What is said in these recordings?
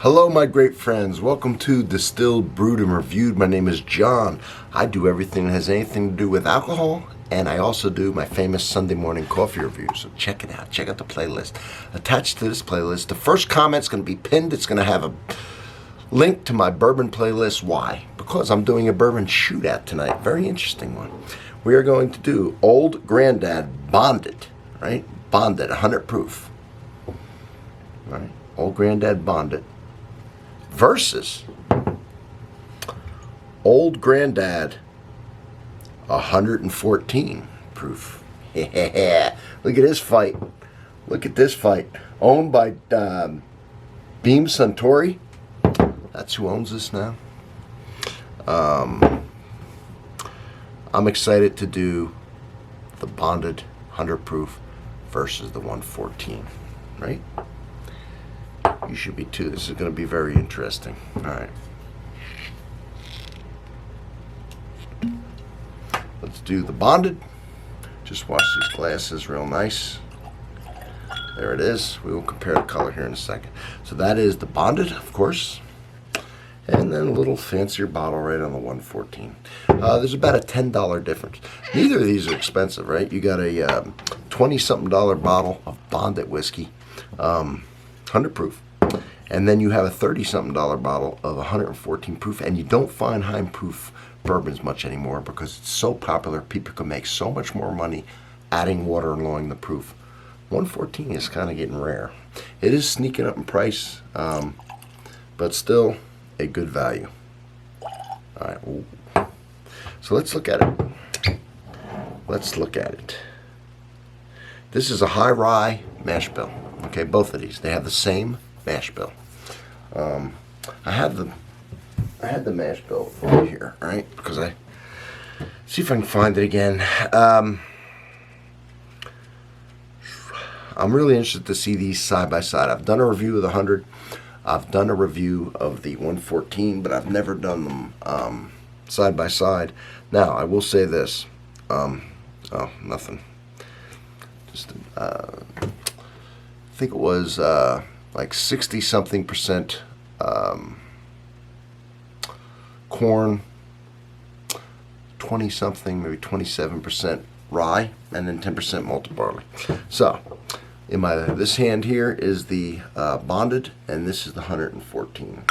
Hello, my great friends. Welcome to Distilled, Brewed, and Reviewed. My name is John. I do everything that has anything to do with alcohol, and I also do my famous Sunday morning coffee review. So check it out. Check out the playlist. Attached to this playlist, the first comment's going to be pinned. It's going to have a link to my bourbon playlist. Why? Because I'm doing a bourbon shootout tonight. Very interesting one. We are going to do Old Grandad Bonded, right? Bonded, 100 proof. Right? Old Grandad Bonded versus Old Grandad 114 proof. Yeah, look at this fight. Look at this fight. Owned by Beam Suntory. That's who owns this now. I'm excited to do the bonded 100 proof versus the 114, right? You should be too. This is going to be very interesting. All right. Let's do the bonded. Just wash these glasses real nice. There it is. We will compare the color here in a second. So that is the bonded, of course. And then a little fancier bottle right on the 114. There's about a $10 difference. Neither of these are expensive, right? You got a 20-something bottle of bonded whiskey, 100 proof. And then you have a 30-something bottle of 114 proof. And you don't find high proof bourbons much anymore because it's so popular. People can make so much more money adding water and lowering the proof. 114 is kind of getting rare. It is sneaking up in price, but still a good value. All right, ooh. So let's look at it. Let's look at it. This is a high rye mash bill. Okay, both of these. They have the same mash bill. I had the mash bill over here, right? Because I see if I can find it again. I'm really interested to see these side by side. I've done a review of the 100. I've done a review of the 114, but I've never done them side by side. Now, I will say this. Oh, nothing. Just, I think it was like 60-something% corn, 20-something, maybe 27% rye, and then 10% malted barley. So, in this hand here is the bonded, and this is the 114.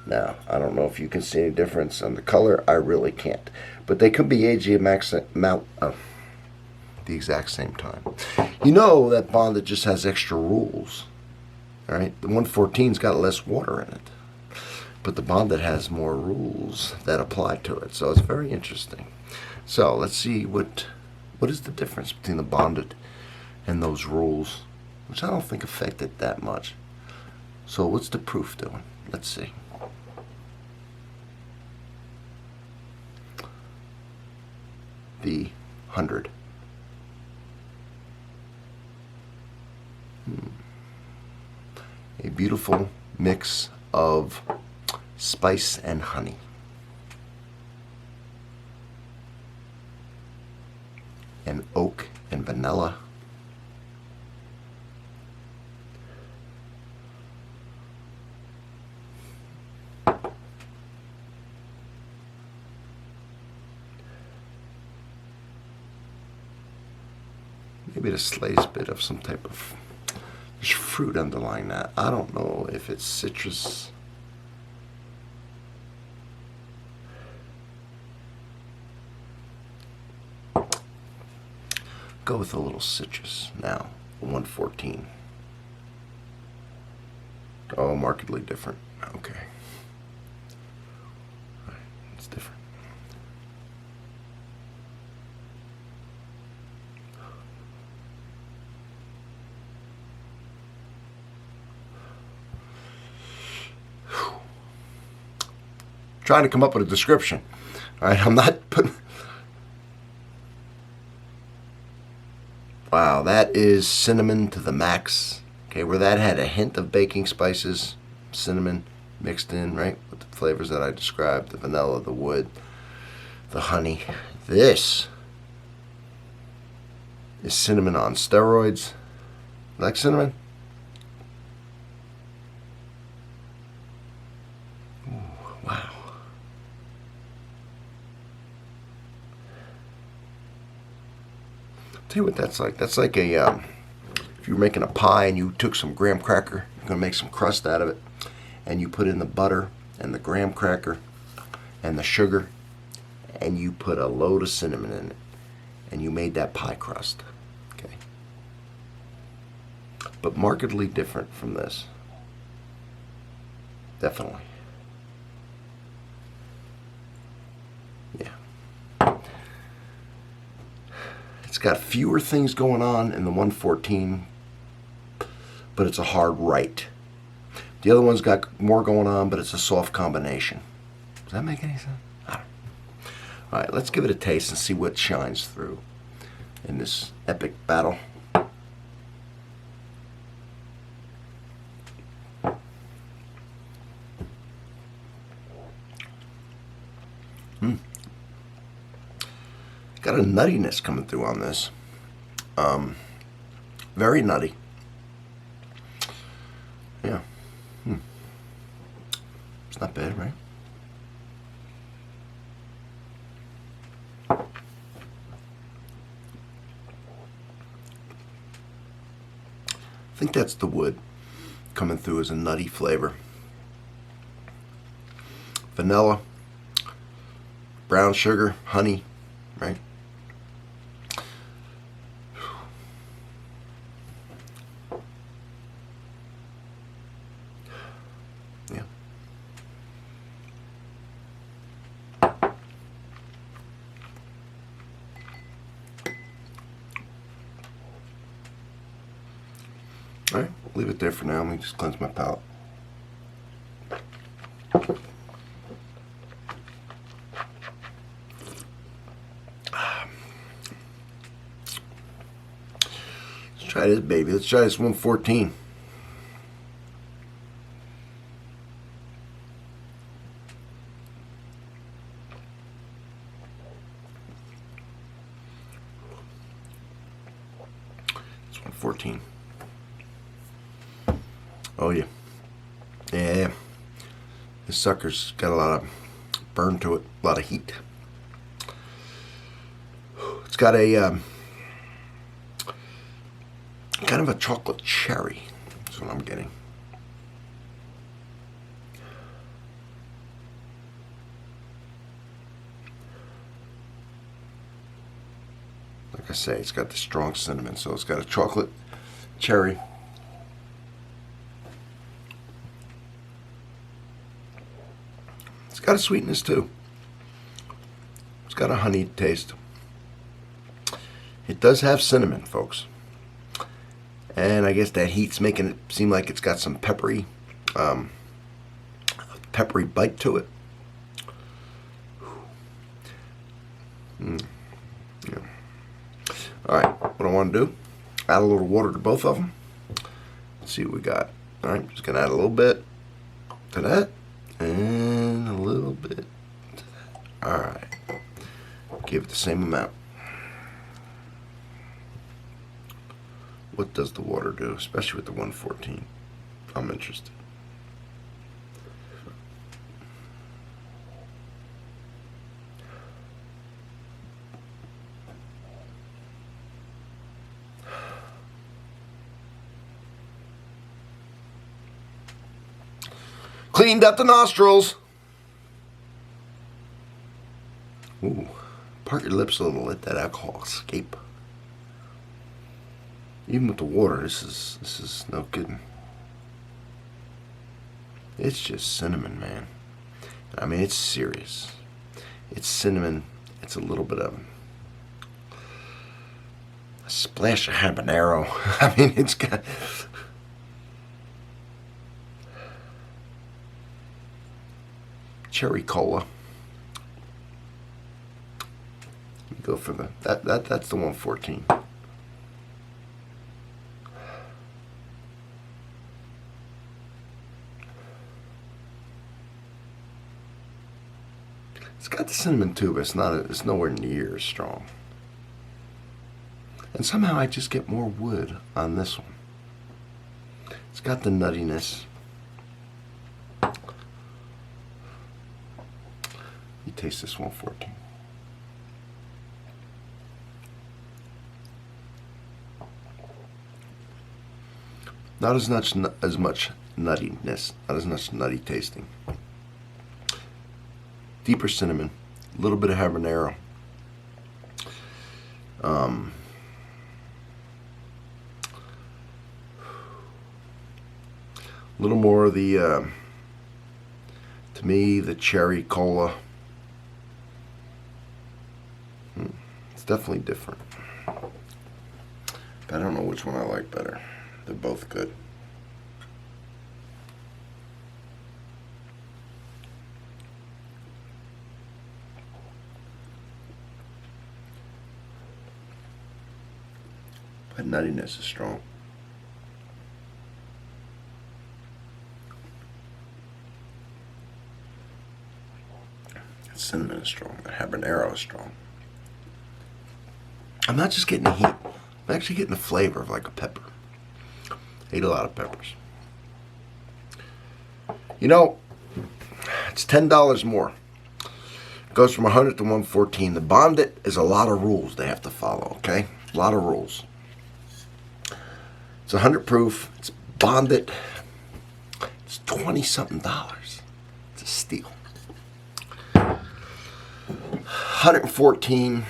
Now, I don't know if you can see any difference on the color. I really can't. But they could be aged the exact same time. You know that bonded just has extra rules. All right? The 114's got less water in it. But the bonded has more rules that apply to it. So it's very interesting. So let's see what is the difference between the bonded and those rules, which I don't think affect it that much. So what's the proof doing? Let's see. The 100. A beautiful mix of spice and honey. And oak and vanilla. Maybe the sliced bit of some type of there's fruit underlying that. I don't know if it's citrus. Go with a little citrus now. 114. Oh, markedly different. Okay. All right, it's different. Trying to come up with a description. All right, I'm not putting. Wow, that is cinnamon to the max. Okay, where that had a hint of baking spices, cinnamon mixed in, right, with the flavors that I described, the vanilla, the wood, the honey. This is cinnamon on steroids. Like cinnamon? Tell you what that's like. That's like a if you're making a pie and you took some graham cracker, you're gonna make some crust out of it, and you put in the butter and the graham cracker and the sugar, and you put a load of cinnamon in it, and you made that pie crust. Okay, but markedly different from this. Definitely. Yeah. It's got fewer things going on in the 114, but it's a hard right. The other one's got more going on, but it's a soft combination. Does that make any sense? I don't know. All right, let's give it a taste and see what shines through in this epic battle. Got a nuttiness coming through on this. Very nutty. Yeah. It's not bad, right? I think that's the wood coming through as a nutty flavor. Vanilla, brown sugar, honey, right? Yeah. All right, leave it there for now. Let me just cleanse my palate. Let's try this baby. Let's try this 114. It's 114. Oh yeah. Yeah. This sucker's got a lot of burn to it, a lot of heat. It's got a kind of a chocolate cherry. That's what I'm getting. Like I say, it's got the strong cinnamon, so it's got a chocolate cherry. It's got a sweetness too. It's got a honey taste. It does have cinnamon, folks. And I guess that heat's making it seem like it's got some peppery bite to it. Yeah. All right, what I want to do, add a little water to both of them. Let's see what we got. All right, just gonna add a little bit to that and a little bit to that. All right, give it the same amount. What does the water do, especially with the 114? I'm interested. Cleaned up the nostrils. Ooh, part your lips a little, let that alcohol escape. Even with the water, this is no kidding. It's just cinnamon, man. I mean, it's serious. It's cinnamon. It's a little bit of a splash of habanero. I mean, it's got cherry cola. Go for the that's the 114. It's got the cinnamon too, but it's nowhere near as strong. And somehow I just get more wood on this one. It's got the nuttiness. You taste this 114. Not as much nuttiness, not as much nutty tasting. Deeper cinnamon, a little bit of habanero. A little more of the, to me, the cherry cola. It's definitely different. But I don't know which one I like better. They're both good. But nuttiness is strong. Cinnamon is strong. The habanero is strong. I'm not just getting the heat. I'm actually getting the flavor of like a pepper. I ate a lot of peppers. You know, it's $10 more. It goes from 100 to 114. The bonded is a lot of rules they have to follow, okay? A lot of rules. It's 100 proof. It's bonded. It's $20-something. It's a steal. 114.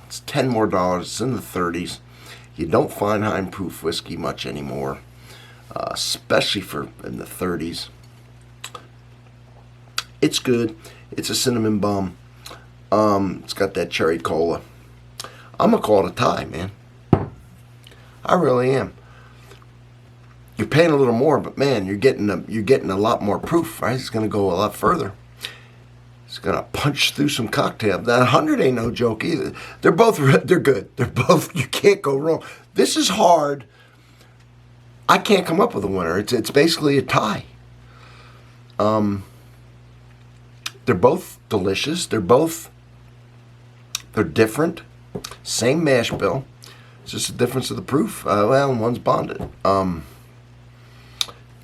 It's $10 more. It's in the 30s. You don't find high proof whiskey much anymore, especially for in the 30s. It's good. It's a cinnamon bomb. It's got that cherry cola. I'm gonna call it a tie, man. I really am. You're paying a little more, but man, you're getting a lot more proof, right? It's gonna go a lot further. It's gonna punch through some cocktail. That 100 ain't no joke either. They're good. They're both. You can't go wrong. This is hard. I can't come up with a winner. It's basically a tie. They're both delicious. They're different. Same mash bill. It's just a difference of the proof. Well, one's bonded.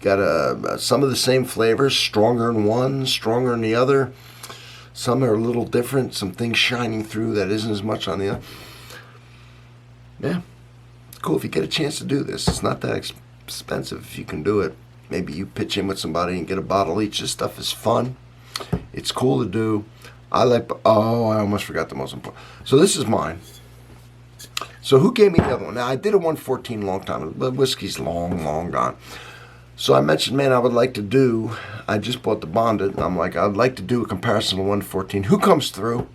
Got some of the same flavors, stronger in one, stronger in the other. Some are a little different, some things shining through that isn't as much on the other. Yeah, it's cool if you get a chance to do this. It's not that expensive if you can do it. Maybe you pitch in with somebody and get a bottle each. This stuff is fun. It's cool to do. I almost forgot the most important. So this is mine. So who gave me the other one? Now, I did a 114 long time, but whiskey's long gone. So I mentioned, man, I just bought the bonded, and I'm like, I'd like to do a comparison to 114. Who comes through?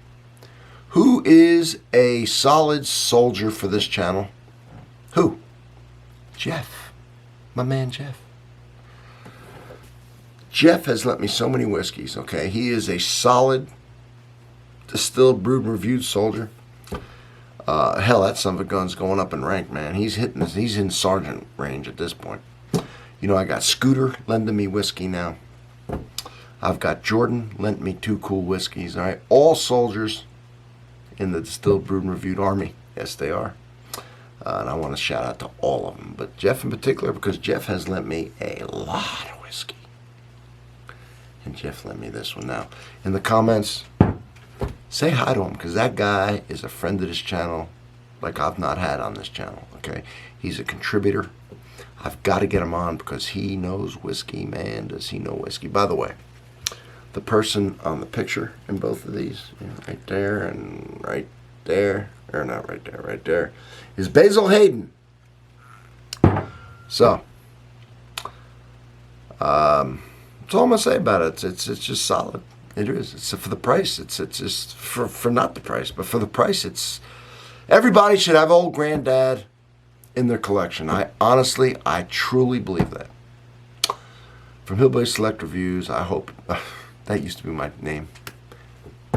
Who is a solid soldier for this channel? Who? Jeff. My man Jeff. Jeff has lent me so many whiskeys, okay? He is a solid, distilled, brewed, and reviewed soldier. Hell, that son of a gun's going up in rank, man. He's in sergeant range at this point. You know, I got Scooter lending me whiskey now. I've got Jordan lent me 2 cool whiskeys, all right? All soldiers in the Distilled, Brewed, and Reviewed Army. Yes, they are. And I want to shout out to all of them. But Jeff in particular, because Jeff has lent me a lot of whiskey. And Jeff lent me this one now. In the comments, say hi to him, because that guy is a friend of this channel like I've not had on this channel, okay? He's a contributor. I've got to get him on because he knows whiskey, man. Does he know whiskey? By the way, the person on the picture in both of these, right there and right there, or not right there, right there, is Basil Hayden. So, that's all I'm going to say about it. It's just solid. It is. It's for the price. It's just for not the price, but for the price, everybody should have Old Granddad in their collection. I truly believe that. From Hillbilly Select Reviews, I hope, that used to be my name.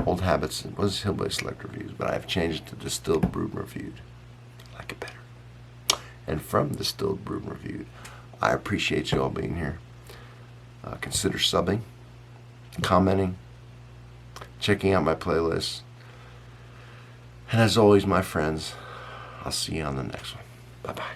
Old Habits, it was Hillbilly Select Reviews, but I've changed it to Distilled, Brewed, and Reviewed. I like it better. And from Distilled, Brewed, and Reviewed, I appreciate you all being here. Consider subbing, commenting, checking out my playlist. And as always, my friends, I'll see you on the next one. Bye-bye.